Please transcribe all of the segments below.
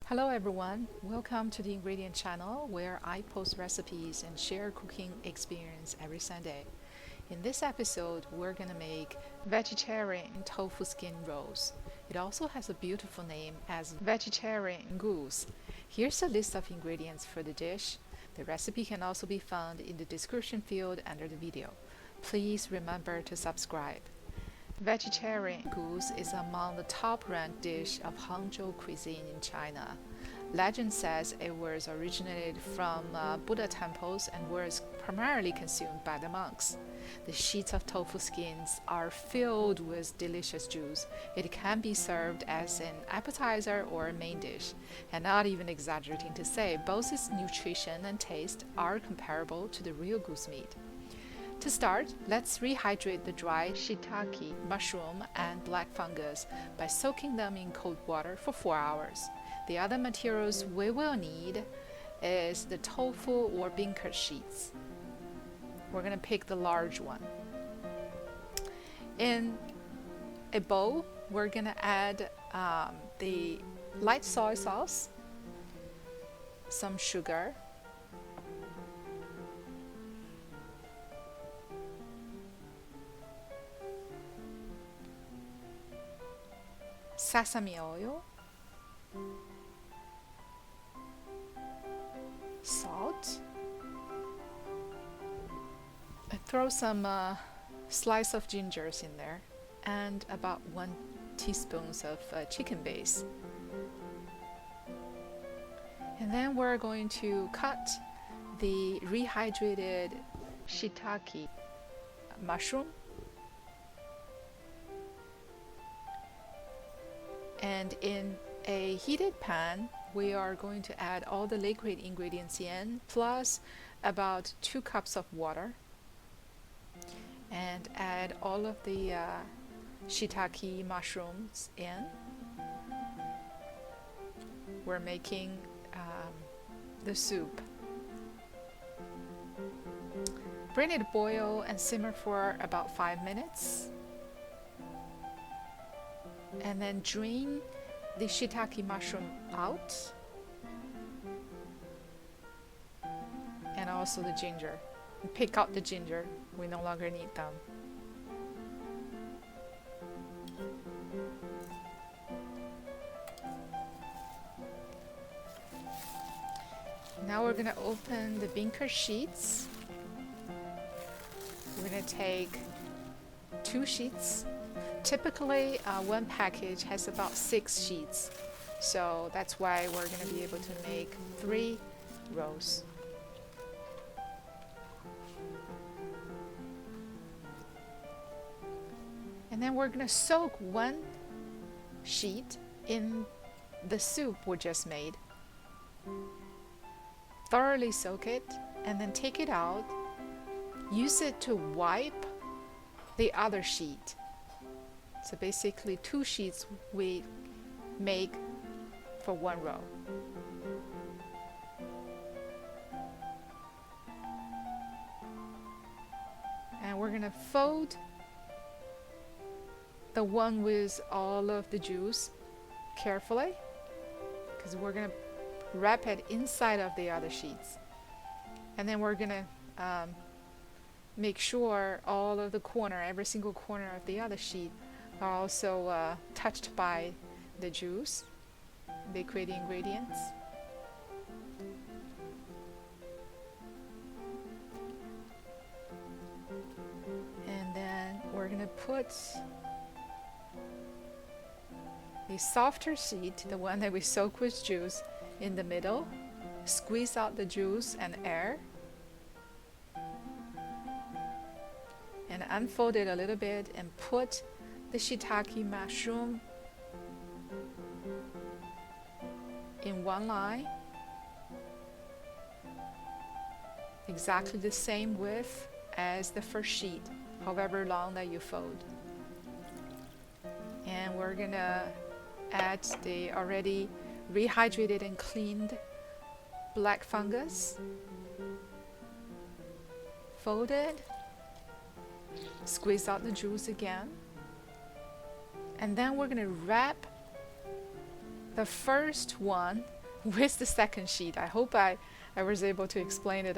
Hello everyone, welcome to the ingredient channel where I post recipes and share cooking experience every Sunday. In this episode, we're gonna make vegetarian tofu skin rolls. It also has a beautiful name as vegetarian goose. Here's a list of ingredients for the dish. The recipe can also be found in the description field under the video. Please remember to subscribe. Vegetarian goose is among the top-ranked dish of Hang Zhou cuisine in China. Legend says it was originated from Buddha temples and was primarily consumed by the monks. The sheets of tofu skins are filled with delicious juice. It can be served as an appetizer or a main dish, and not even exaggerating to say, both its nutrition and taste are comparable to the real goose meat. To start, let's rehydrate the dry Shiitake mushroom and black fungus by soaking them in cold water for 4 hours. The other materials we will need is the tofu or beancurd sheets. We're going to pick the large one. In a bowl, we're going to add the light soy sauce, some sugar, sesame oil, salt. I throw some slice of gingers in there and about 1 teaspoon of chicken base. And then we're going to cut the rehydrated shiitake mushroom. And in a heated pan, we are going to add all the liquid ingredients in, plus about 2 cups of water, and add all of the shiitake mushrooms in. We're making the soup. Bring it to boil and simmer for about 5 minutes. And then drain the shiitake mushroom out, and also the ginger. Pick out the ginger, we no longer need them. Now we're going to open the beancurd sheets. We're going to take 2 sheets. Typically, one package has about 6 sheets, so that's why we're going to be able to make 3 rolls. And then we're going to soak 1 sheet in the soup we just made. Thoroughly soak it, and then take it out. Use it to wipe the other sheet. So basically 2 sheets we make for 1 row. And we're going to fold the one with all of the juice carefully, because we're going to wrap it inside of the other sheets. And then we're going to make sure all of the corner, every single corner of the other sheet are also touched by the juice, liquid ingredients. And then we're going to put the softer sheet, the one that we soak with juice, in the middle. Squeeze out the juice and air, and unfold it a little bit and put the shiitake mushroom in 1 line, exactly the same width as the first sheet, however long that you fold. And we're gonna add the already rehydrated and cleaned black fungus. Fold it, squeeze out the juice again, and then we're going to wrap the first one with the second sheet. I hope I was able to explain it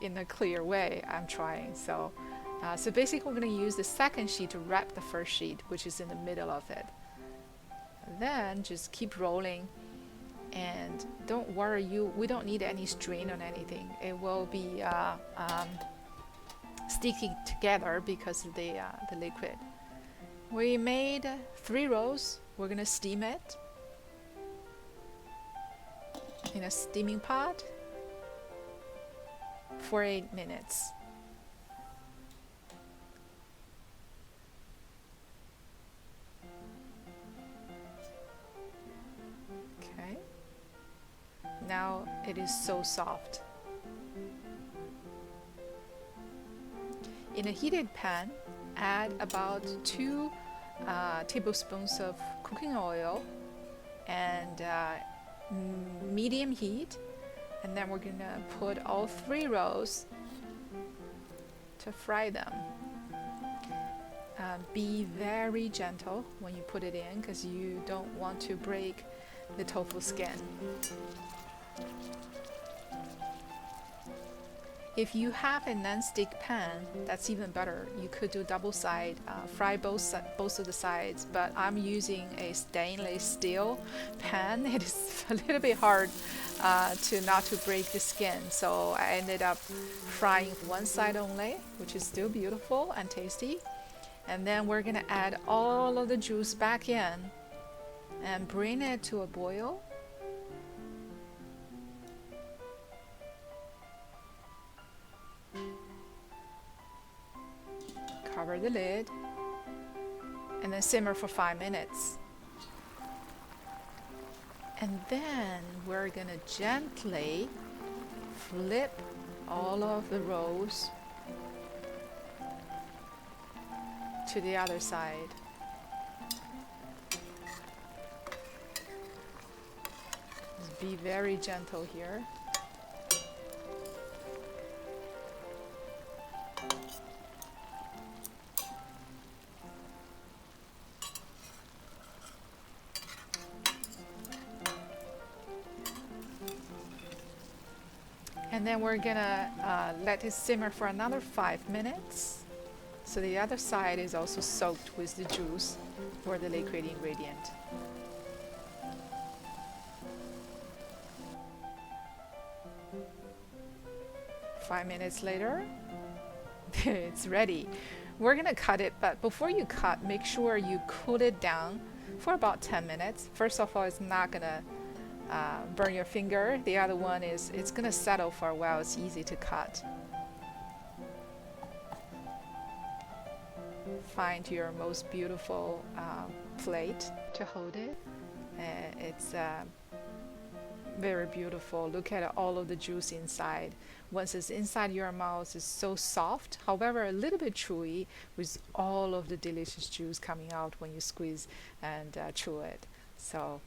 in a clear way. I'm trying. So basically we're going to use the second sheet to wrap the first sheet, which is in the middle of it. Then just keep rolling, and don't worry, we don't need any strain on anything. It will be sticking together because of the liquid. We made 3 rolls. We're going to steam it in a steaming pot for 8 minutes. Okay. Now it is so soft. In a heated pan, add about 2 tablespoons of cooking oil and medium heat, and then we're gonna put all 3 rolls to fry them. Be very gentle when you put it in because you don't want to break the tofu skin. If you have a non-stick pan, that's even better. You could do double side, fry both of the sides, but I'm using a stainless steel pan. It is a little bit hard to not to break the skin, so I ended up frying one side only, which is still beautiful and tasty. And then we're gonna add all of the juice back in and bring it to a boil. Cover the lid and then simmer for 5 minutes. And then we're gonna gently flip all of the rolls to the other side. Just be very gentle here. And then we're gonna let it simmer for another 5 minutes. So the other side is also soaked with the juice or the liquid ingredient. Five minutes later, it's ready. We're gonna cut it, but before you cut, make sure you cool it down for about 10 minutes. First of all, it's not gonna burn your finger. The other one is it's gonna settle for a while. It's easy to cut. Find your most beautiful plate to hold it. It's very beautiful. Look at all of the juice inside. Once it's inside your mouth, it's so soft, however a little bit chewy, with all of the delicious juice coming out when you squeeze and chew it. So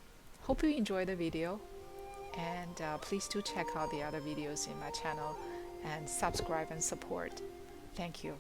hope you enjoyed the video, and please do check out the other videos in my channel and subscribe and support. Thank you.